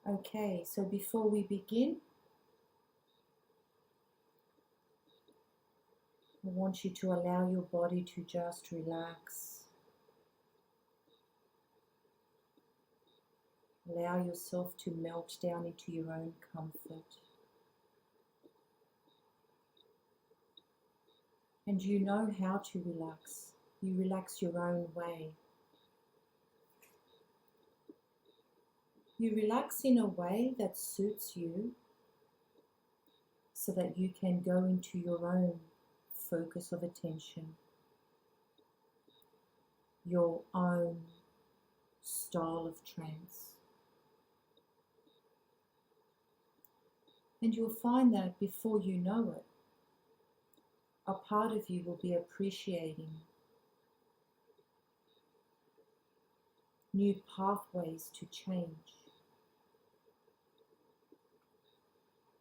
Okay, so before we begin, I want you to allow your body to just relax. Allow yourself to melt down into your own comfort. And you know how to relax. You relax your own way. You relax in a way that suits you so that you can go into your own focus of attention, your own style of trance. And you'll find that before you know it, a part of you will be appreciating new pathways to change.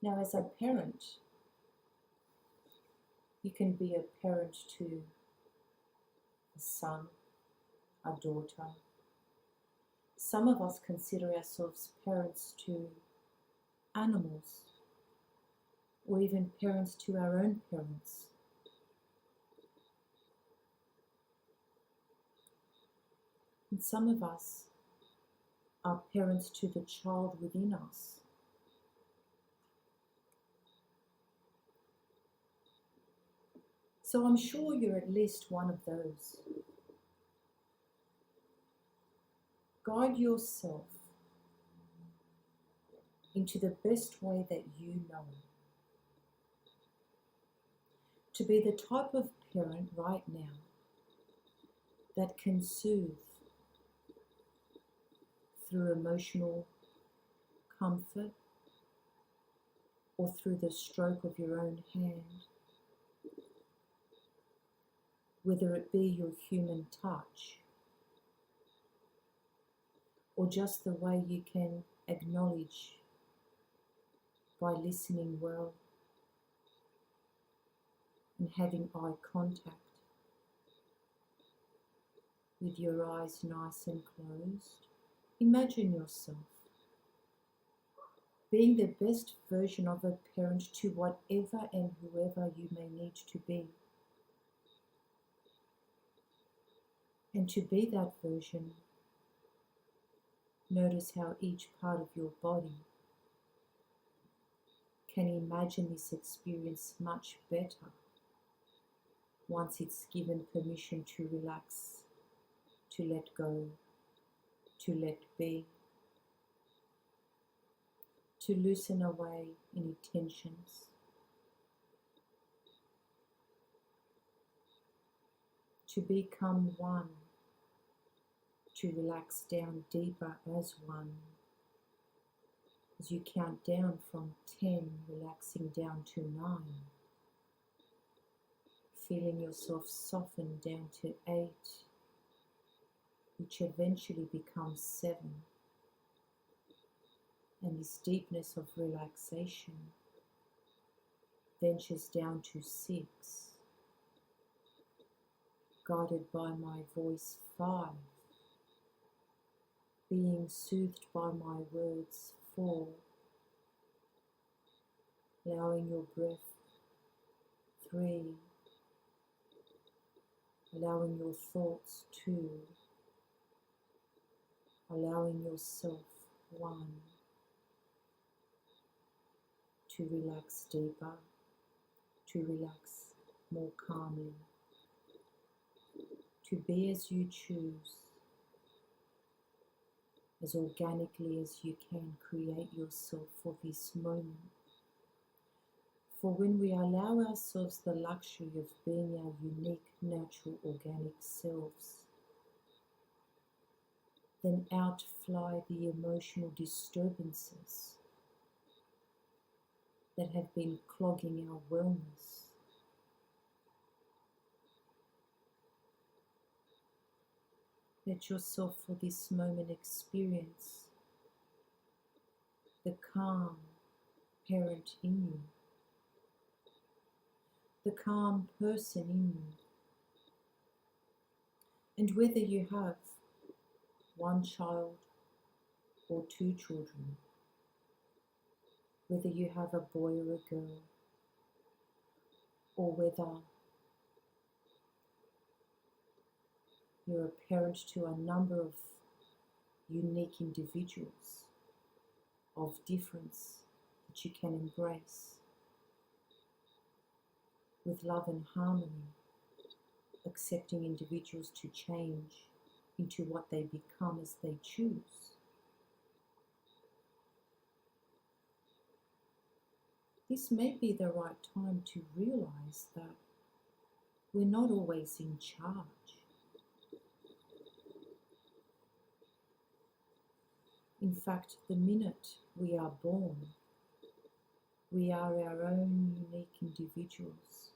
Now, as a parent, you can be a parent to a son, a daughter. Some of us consider ourselves parents to animals, or even parents to our own parents. And some of us are parents to the child within us. So I'm sure you're at least one of those. Guide yourself into the best way that you know. To be the type of parent right now that can soothe through emotional comfort or through the stroke of your own hand, whether it be your human touch or just the way you can acknowledge by listening well and having eye contact with your eyes nice and closed. Imagine yourself being the best version of a parent to whatever and whoever you may need to be. And to be that version, notice how each part of your body can imagine this experience much better once it's given permission to relax, to let go, to let be, to loosen away any tensions, to become one, to relax down deeper as one. As you count down from 10, relaxing down to 9, feeling yourself soften down to 8, which eventually becomes 7. And this deepness of relaxation ventures down to 6, guided by my voice 5, being soothed by my words 4, allowing your breath 3, allowing your thoughts 2, allowing yourself 1, to relax deeper, to relax more calmly, to be as you choose, as organically as you can create yourself for this moment. For when we allow ourselves the luxury of being our unique, natural, organic selves, then outfly the emotional disturbances that have been clogging our wellness. Let yourself for this moment experience the calm parent in you, the calm person in you. And whether you have one child or 2 children, whether you have a boy or a girl, or whether you're a parent to a number of unique individuals of difference that you can embrace with love and harmony, accepting individuals to change into what they become as they choose. This may be the right time to realize that we're not always in charge. In fact, the minute we are born, we are our own unique individuals.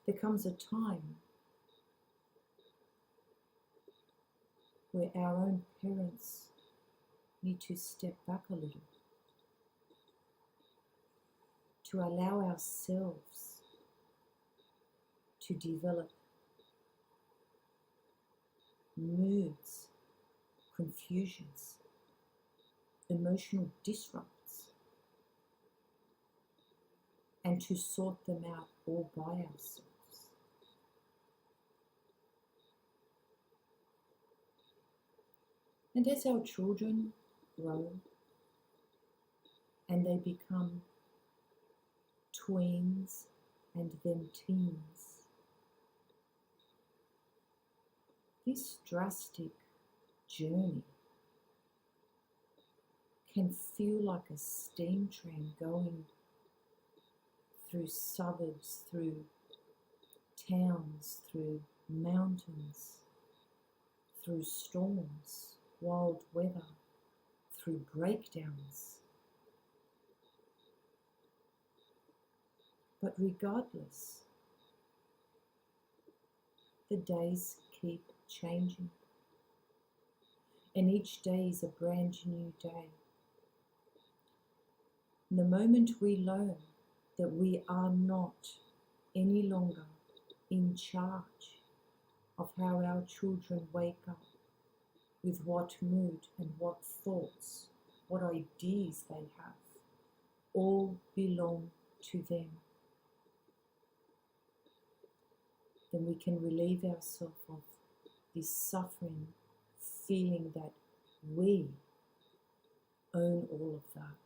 There comes a time where our own parents need to step back a little to allow ourselves to develop moods, confusions, emotional disrupts, and to sort them out all by ourselves. And as our children grow and they become tweens and then teens, this drastic journey can feel like a steam train going through suburbs, through towns, through mountains, through storms, wild weather, through breakdowns. But regardless, the days keep changing, and each day is a brand new day. And the moment we learn that we are not any longer in charge of how our children wake up, with what mood and what thoughts, what ideas they have, all belong to them, then we can relieve ourselves of this suffering, feeling that we own all of that.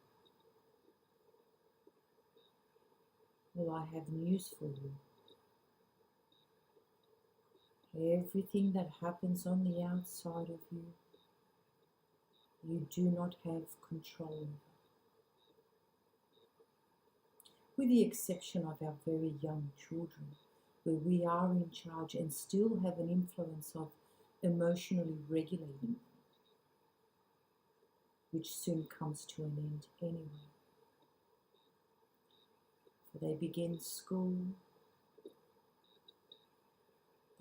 Well, I have news for you. Everything that happens on the outside of you, you do not have control over. With the exception of our very young children, where we are in charge and still have an influence of emotionally regulating them, which soon comes to an end anyway. So they begin school,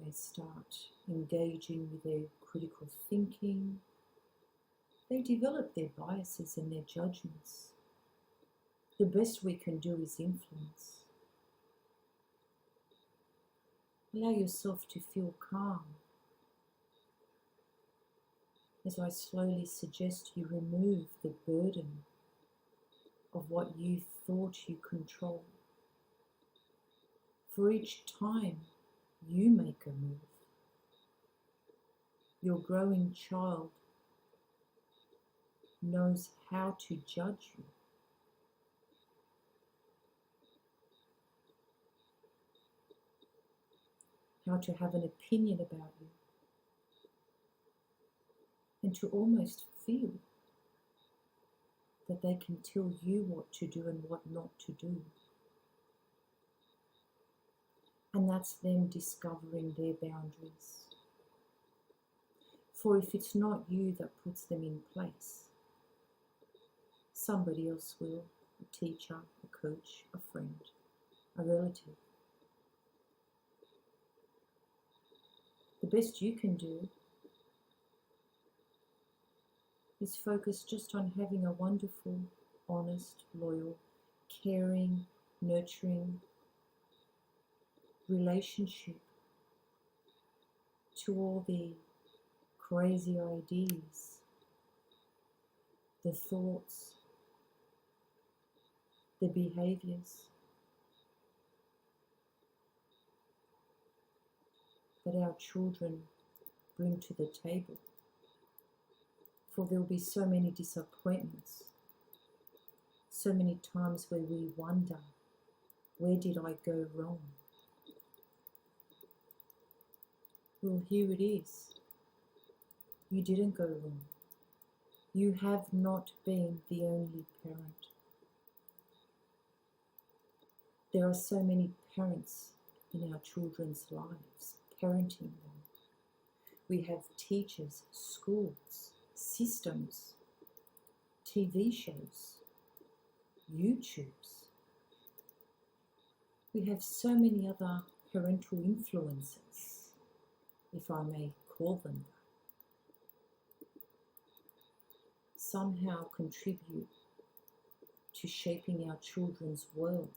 they start engaging with their critical thinking, they develop their biases and their judgments. The best we can do is influence. Allow yourself to feel calm as I slowly suggest you remove the burden of what you thought you controlled. For each time you make a move, your growing child knows how to judge you. How to have an opinion about you, and to almost feel that they can tell you what to do and what not to do. And that's them discovering their boundaries. For if it's not you that puts them in place, somebody else will, a teacher, a coach, a friend, a relative. The best you can do is focus just on having a wonderful, honest, loyal, caring, nurturing relationship to all the crazy ideas, the thoughts, the behaviours that our children bring to the table. For there will be so many disappointments, so many times where we wonder, where did I go wrong? Well, here it is. You didn't go wrong. You have not been the only parent. There are so many parents in our children's lives, parenting them. We have teachers, schools, systems, TV shows, YouTubes. We have so many other parental influences, if I may call them that, somehow contribute to shaping our children's world.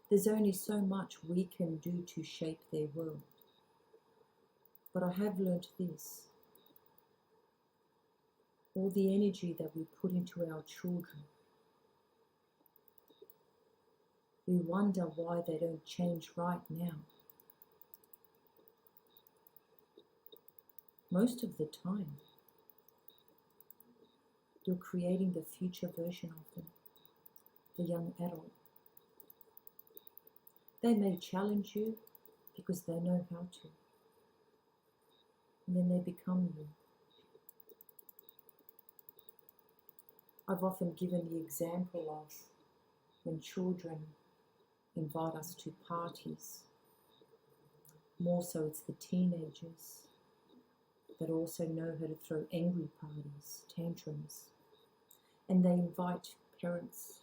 There's only so much we can do to shape their world. But I have learnt this. All the energy that we put into our children, we wonder why they don't change right now. Most of the time, you're creating the future version of them, the young adult. They may challenge you because they know how to. And then they become you. I've often given the example of when children invite us to parties. More so it's the teenagers that also know how to throw angry parties, tantrums. And they invite parents.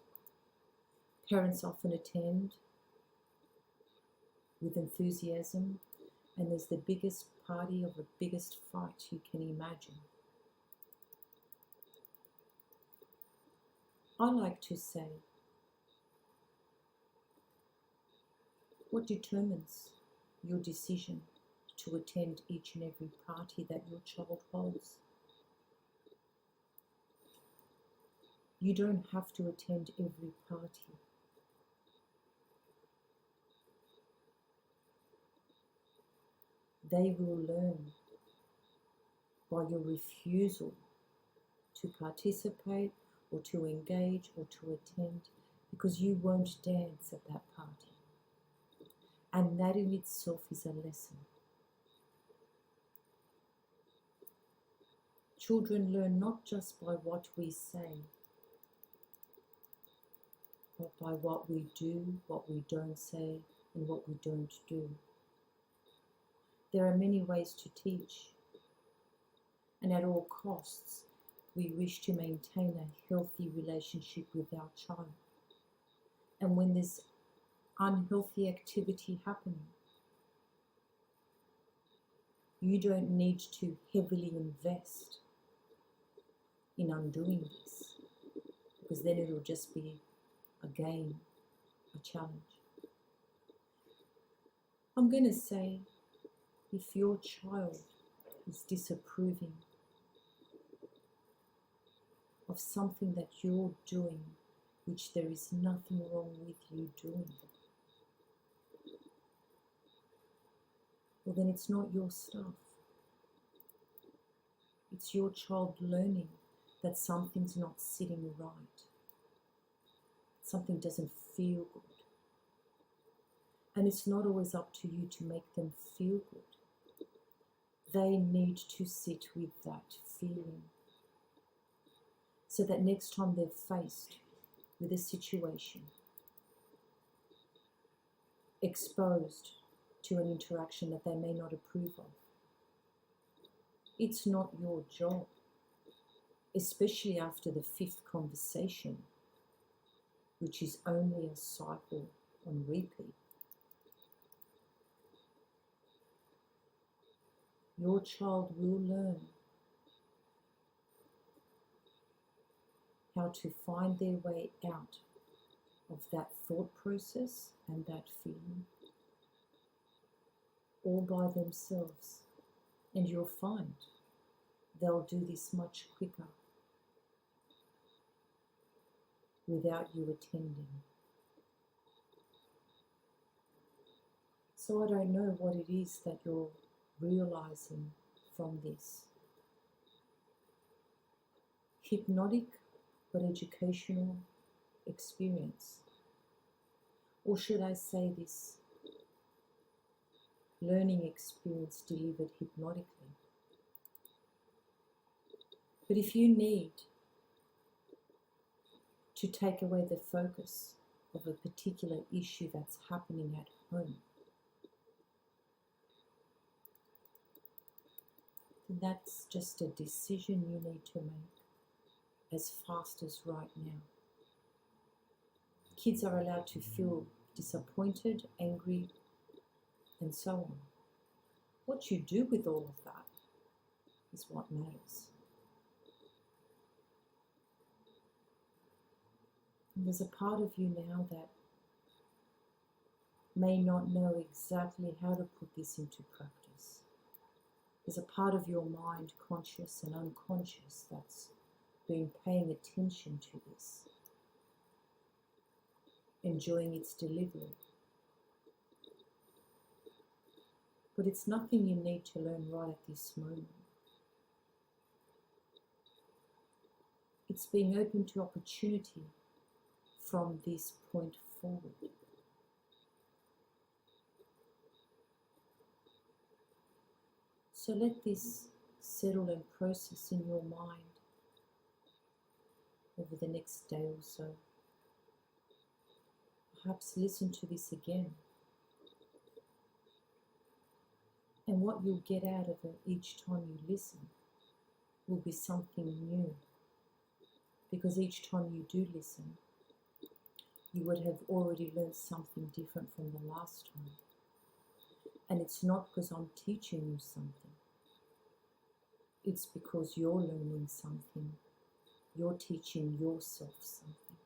Parents often attend with enthusiasm, and there's the biggest party of the biggest fight you can imagine. I like to say, what determines your decision to attend each and every party that your child holds? You don't have to attend every party. They will learn by your refusal to participate or to engage or to attend, because you won't dance at that party. And that in itself is a lesson. Children learn not just by what we say, but by what we do, what we don't say, and what we don't do. There are many ways to teach, and at all costs, we wish to maintain a healthy relationship with our child. And when there's unhealthy activity happening, you don't need to heavily invest in undoing this, because then it'll just be a game, a challenge. I'm going to say, if your child is disapproving of something that you're doing, which there is nothing wrong with you doing, well, then it's not your stuff. It's your child learning that something's not sitting right. Something doesn't feel good. And it's not always up to you to make them feel good. They need to sit with that feeling, so that next time they're faced with a situation, exposed to an interaction that they may not approve of, it's not your job, especially after the 5th conversation, which is only a cycle on repeat. Your child will learn how to find their way out of that thought process and that feeling, all by themselves. And you'll find they'll do this much quicker without you attending. So I don't know what it is that you're realizing from this. Hypnotic but educational experience. Or should I say this? Learning experience delivered hypnotically. But if you need to take away the focus of a particular issue that's happening at home, then that's just a decision you need to make as fast as right now. Kids are allowed to feel disappointed, angry, and so on. What you do with all of that is what matters. And there's a part of you now that may not know exactly how to put this into practice. There's a part of your mind, conscious and unconscious, that's been paying attention to this, enjoying its delivery. But it's nothing you need to learn right at this moment. It's being open to opportunity from this point forward. So let this settle and process in your mind over the next day or so. Perhaps listen to this again. And what you'll get out of it each time you listen will be something new. Because each time you do listen, you would have already learned something different from the last time. And it's not because I'm teaching you something. It's because you're learning something. You're teaching yourself something.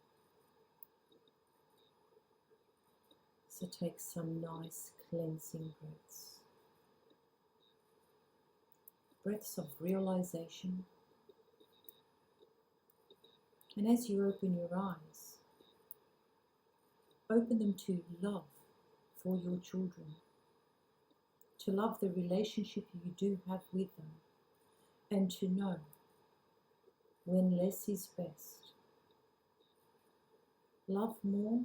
So take some nice cleansing breaths. Breaths of realization. And as you open your eyes, open them to love for your children, to love the relationship you do have with them, and to know when less is best. Love more,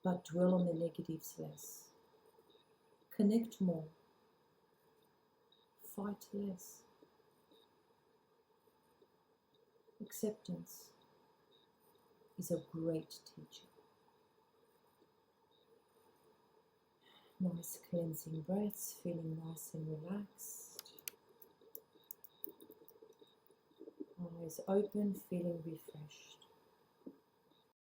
but dwell on the negatives less. Connect more, fight less. Acceptance is a great teacher. Nice cleansing breaths, feeling nice and relaxed. Eyes open, feeling refreshed.